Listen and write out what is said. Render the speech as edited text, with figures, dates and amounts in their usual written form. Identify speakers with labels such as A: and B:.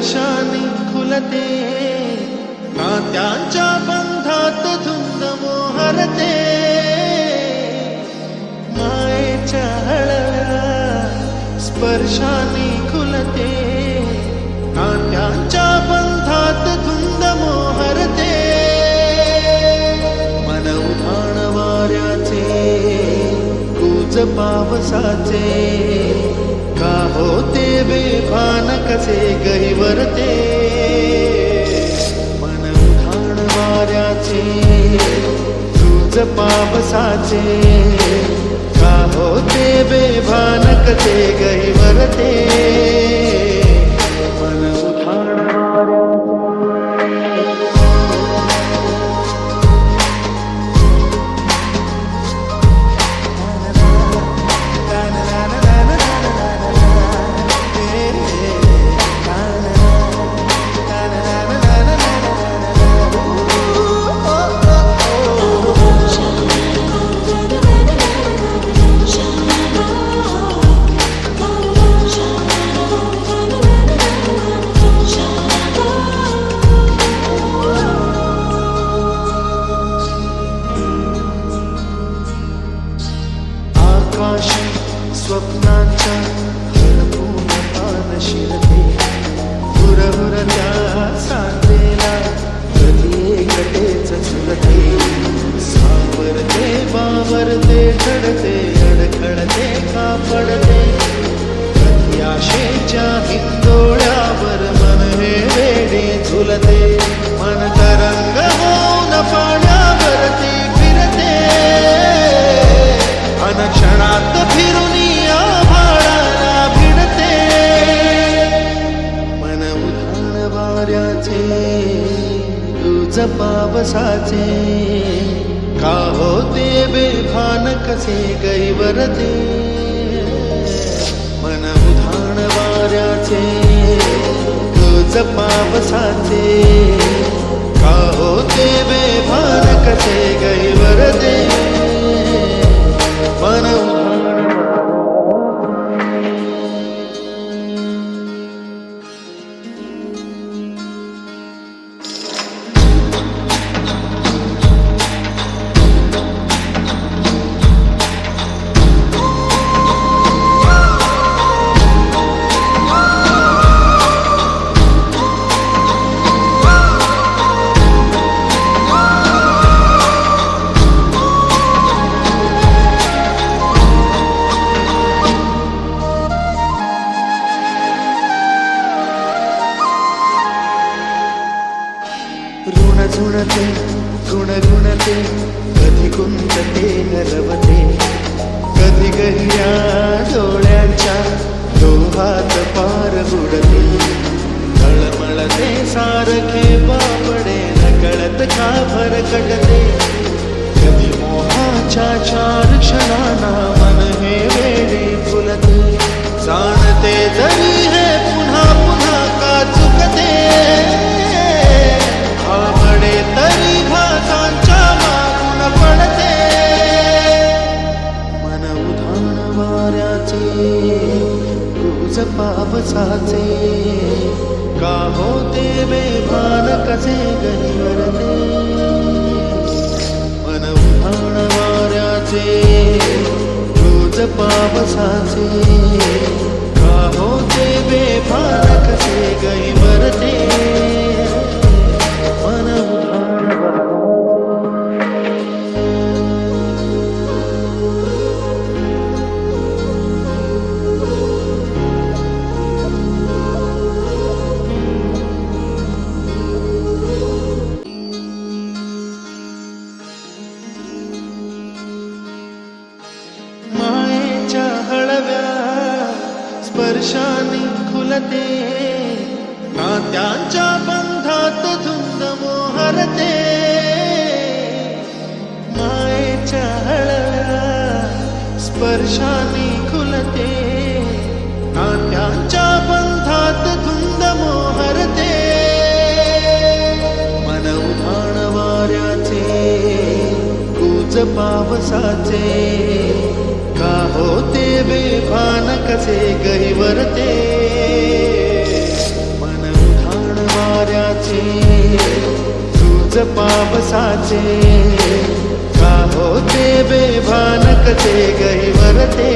A: स्पर्शाने खुलते, नात्यांच्या बंधात धुंद मोहरते, मायेच्या हळव्या स्पर्शाने खुलते, नात्यांच्या बंधात धुंद मोहरते, मन उधाण वाऱ्याचे कूच पावसाचे, का होते बेभान कसे गहिवरते, मन उधाण वाऱ्याचे कूच पावसाचे, का होते बेभान कसे गहिवरते, मन उधाण स्वप्नांच्या हरपून पान शिरते, हुरहुरत्या सांगेला कधी एकटेच झुलते, सावरते बावरते ठडते, अडखळते का पडते, कधी आशेच्या हिंदोळ्यावर मन हे वेडे झुलते, मन तरंग होऊन पाण्यावरती फिरते, अनक्षणात फिरून आभाळाला भिडते, मन उधाण वाऱ्याचे तुझ पावसाचे, का होते बेभान कसे गहिवरते, मन उधाण वाऱ्याचे तुझ पावसाचे, का होते बेभान कसे गहिवरते, मन झुणते गुणगुणते, कधी कुंचते हरवते, कधी गहिया डोळ्यांच्या डोहात पार बुडते, तळमळते सारखे बापडे नकळत का भरकटते, कधी मोहाच्या चार क्षणांना मन हे वेडे फुलते, जाणते जरी हे पुन्हा पुन्हा का चुकते, आवडे तरी भासांच्या मागून पडते, मन उधाण वाऱ्याचे तुझ पावसाचे, का होते बेभान कसे गहिवरते, मन उधाण वाऱ्याचे तुझ पावसाचे, का होते बेभान कसे गहिवरते, मन उधाण मायेच्या हळव्या स्पर्शाने खुलते, नात्यांच्या बंधात धुंद मोहरते, मायेच्या हळव्या स्पर्शाने खुलते, नात्यांच्या बंधात धुंद मोहरते, मन उधाण वाऱ्याचे कूच पावसाचे, का होते बेभान कसे गहिवरते, मन वाऱ्याचे तुझ पावसाचे का होते बेभान कसे गहिवरते